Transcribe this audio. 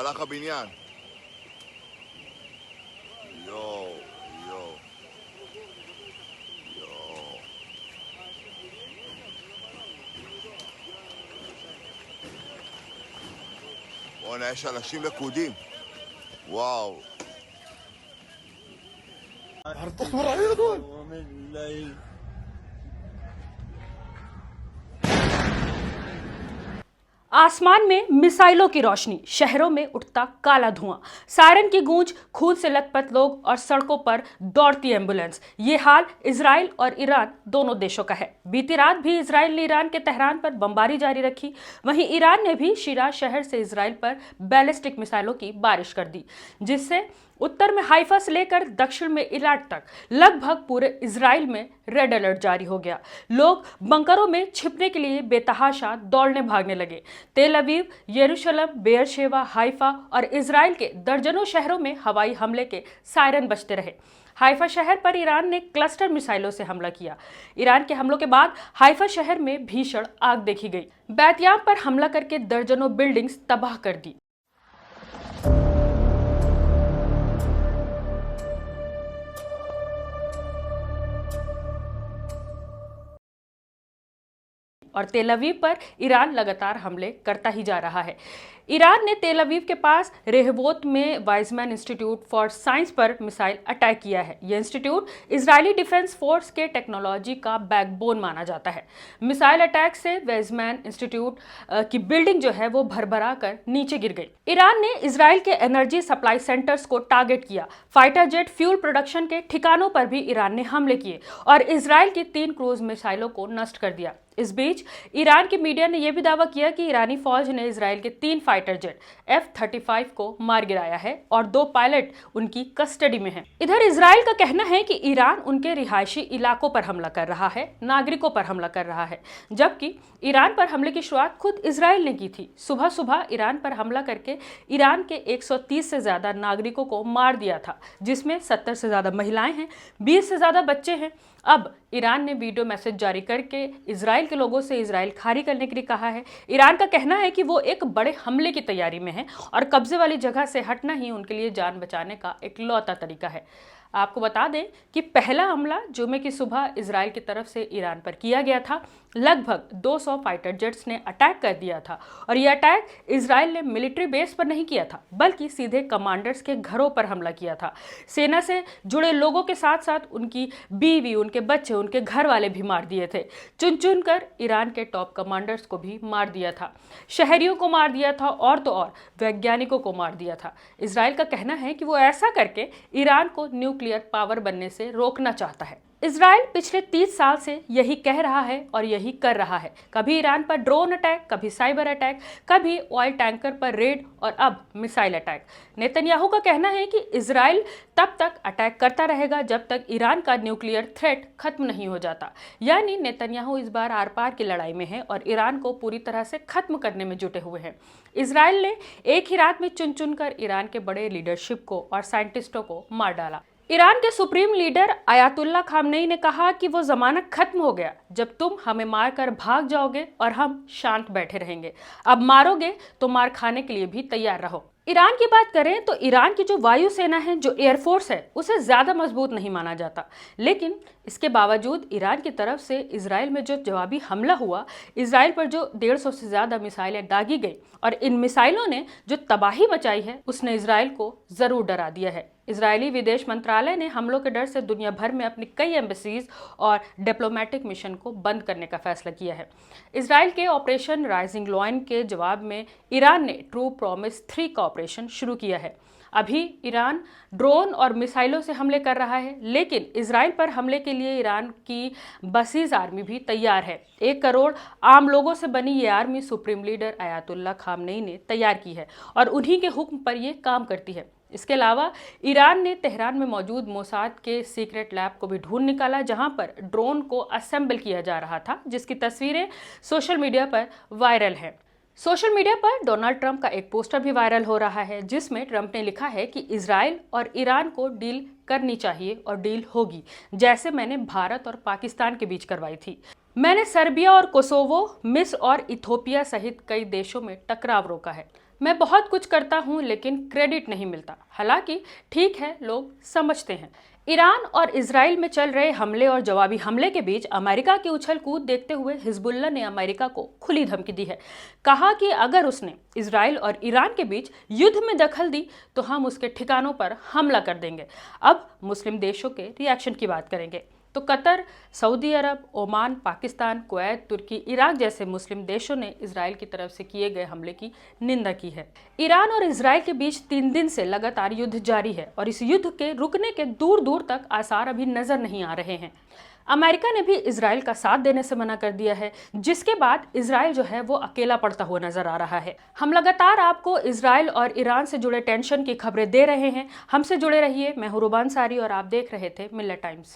הלך הבניין. יואו, יואו. יואו. בוא'נה, יש אנשים לכודים. וואו. आसमान में मिसाइलों की रोशनी, शहरों में उठता काला धुआं, सायरन की गूंज, खून से लथपथ लोग और सड़कों पर दौड़ती एम्बुलेंस। ये हाल इजराइल और ईरान दोनों देशों का है। बीती रात भी इजराइल ने ईरान के तेहरान पर बमबारी जारी रखी। वहीं ईरान ने भी शिराज शहर से इजराइल पर बैलिस्टिक मिसाइलों की बारिश कर दी, जिससे उत्तर में हाइफा से लेकर दक्षिण में इलाट तक लगभग पूरे इजराइल में रेड अलर्ट जारी हो गया। लोग बंकरों में छिपने के लिए बेतहाशा दौड़ने भागने लगे। तेल अवीव, यरूशलेम, बेयरशेवा, हाइफा और इजराइल के दर्जनों शहरों में हवाई हमले के सायरन बजते रहे। हाइफा शहर पर ईरान ने क्लस्टर मिसाइलों से हमला किया। ईरान के हमलों के बाद हाइफा शहर में भीषण आग देखी गई। बैतयाम पर हमला करके दर्जनों बिल्डिंग्स तबाह कर दी। और तेल अवीव पर ईरान लगातार हमले करता ही जा रहा है। ईरान ने तेल अवीव के पास रेहवोत में वाइजमैन इंस्टीट्यूट फॉर साइंस पर मिसाइल अटैक किया है। यह इंस्टीट्यूट इजरायली डिफेंस फोर्स के टेक्नोलॉजी का बैकबोन माना जाता है। मिसाइल अटैक से वाइजमैन इंस्टीट्यूट की बिल्डिंग जो है वो भरभरा कर नीचे गिर गई। ईरान ने इजराइल के एनर्जी सप्लाई सेंटर्स को टारगेट किया। फाइटर जेट फ्यूल प्रोडक्शन के ठिकानों पर भी ईरान ने हमले किए और इजराइल की 3 क्रूज मिसाइलों को नष्ट कर दिया। इस बीच ईरान के मीडिया ने यह भी दावा किया कि ईरानी फौज ने इजराइल के 3 फाइटर जेट F-35 को मार गिराया है और 2 पायलट उनकी कस्टडी में हैं। इधर इजराइल का कहना है कि ईरान उनके रिहायशी इलाकों पर हमला कर रहा है, नागरिकों पर हमला कर रहा है, जबकि ईरान पर हमले की शुरुआत खुद इजराइल ने की थी। सुबह सुबह ईरान पर हमला करके ईरान के 130 से ज्यादा नागरिकों को मार दिया था, जिसमें 70 से ज्यादा महिलाएं हैं, 20 से ज्यादा बच्चे हैं। अब ईरान ने वीडियो मैसेज जारी करके इजराइल के लोगों से इजराइल खाली करने के लिए कहा है। ईरान का कहना है कि वो एक बड़े हमले की तैयारी में है और कब्जे वाली जगह से हटना ही उनके लिए जान बचाने का इकलौता तरीका है। आपको बता दें कि पहला हमला जुमे की सुबह इजराइल की तरफ से ईरान पर किया गया था। लगभग 200 फाइटर जेट्स ने अटैक कर दिया था और यह अटैक इजराइल ने मिलिट्री बेस पर नहीं किया था, बल्कि सीधे कमांडर्स के घरों पर हमला किया था। सेना से जुड़े लोगों के साथ साथ उनकी बीवी, उनके बच्चे, उनके घर वाले भी मार दिए थे। चुन चुन कर ईरान के टॉप कमांडर्स को भी मार दिया था, शहरियों को मार दिया था और तो और वैज्ञानिकों को मार दिया था। इजराइल का कहना है कि वो ऐसा करके ईरान को न्यूक्लियर पावर बनने से रोकना चाहता है। इजराइल पिछले 30 साल से यही कह रहा है और यही कर रहा है। कभी ईरान पर ड्रोन अटैक, कभी साइबर अटैक, कभी ऑयल टैंकर पर रेड और अब मिसाइल अटैक। नेतन्याहू का कहना है कि इजराइल तब तक अटैक करता रहेगा जब तक ईरान का न्यूक्लियर थ्रेट खत्म नहीं हो जाता। यानी नेतन्याहू इस बार आर पार की लड़ाई में है और ईरान को पूरी तरह से खत्म करने में जुटे हुए हैं। इजराइल ने एक ही रात में चुन चुन कर ईरान के बड़े लीडरशिप को और साइंटिस्टों को मार डाला। ईरान के सुप्रीम लीडर अयातुल्ला खामनेई ने कहा कि वो जमाना खत्म हो गया जब तुम हमें मारकर भाग जाओगे और हम शांत बैठे रहेंगे। अब मारोगे तो मार खाने के लिए भी तैयार रहो। ईरान की बात करें तो ईरान की जो वायुसेना है, जो एयरफोर्स है, उसे ज़्यादा मजबूत नहीं माना जाता, लेकिन इसके बावजूद ईरान की तरफ से इजराइल में जो जवाबी हमला हुआ, इजराइल पर जो 150 से ज़्यादा मिसाइलें दागी गई और इन मिसाइलों ने जो तबाही मचाई है, उसने इजराइल को ज़रूर डरा दिया है। इजरायली विदेश मंत्रालय ने हमलों के डर से दुनिया भर में अपनी कई एम्बेसीज और डिप्लोमेटिक मिशन को बंद करने का फैसला किया है। इजराइल के ऑपरेशन राइजिंग लॉयन के जवाब में ईरान ने ट्रू प्रॉमिस 3 का ऑपरेशन शुरू किया है। अभी ईरान ड्रोन और मिसाइलों से हमले कर रहा है, लेकिन इजराइल पर हमले के लिए ईरान की बसीज आर्मी भी तैयार है। 1 करोड़ आम लोगों से बनी ये army supreme leader Ayatollah Khamenei ने तैयार की है और उन्हीं के हुक्म पर ये काम करती है। इसके अलावा ईरान ने तेहरान में मौजूद मोसाद के सीक्रेट लैब को भी ढूंढ निकाला, जहां पर ड्रोन को असेंबल किया जा रहा था, जिसकी तस्वीरें सोशल मीडिया पर वायरल हैं। सोशल मीडिया पर डोनाल्ड ट्रंप का एक पोस्टर भी वायरल हो रहा है, जिसमें ट्रंप ने लिखा है कि इजराइल और ईरान को डील करनी चाहिए और डील होगी, जैसे मैंने भारत और पाकिस्तान के बीच करवाई थी। मैंने सर्बिया और कोसोवो, मिस्र और इथोपिया सहित कई देशों में टकराव रोका है। मैं बहुत कुछ करता हूं लेकिन क्रेडिट नहीं मिलता। हालांकि ठीक है, लोग समझते हैं। ईरान और इजराइल में चल रहे हमले और जवाबी हमले के बीच अमेरिका की उछल कूद देखते हुए हिजबुल्लाह ने अमेरिका को खुली धमकी दी है। कहा कि अगर उसने इजराइल और ईरान के बीच युद्ध में दखल दी तो हम उसके ठिकानों पर हमला कर देंगे। अब मुस्लिम देशों के रिएक्शन की बात करेंगे तो कतर, सऊदी अरब, ओमान, पाकिस्तान, कुवैत, तुर्की, इराक जैसे मुस्लिम देशों ने इजराइल की तरफ से किए गए हमले की निंदा की है। ईरान और इजराइल के बीच 3 दिन से लगातार युद्ध जारी है और इस युद्ध के रुकने के दूर दूर तक आसार अभी नजर नहीं आ रहे हैं। अमेरिका ने भी इजराइल का साथ देने से मना कर दिया है, जिसके बाद इजराइल जो है वो अकेला पड़ता हुआ नजर आ रहा है। हम लगातार आपको इजराइल और ईरान से जुड़े टेंशन की खबरें दे रहे हैं। हमसे जुड़े रहिए। मैं हूं रुबान सारी और आप देख रहे थे मिल्लत टाइम्स।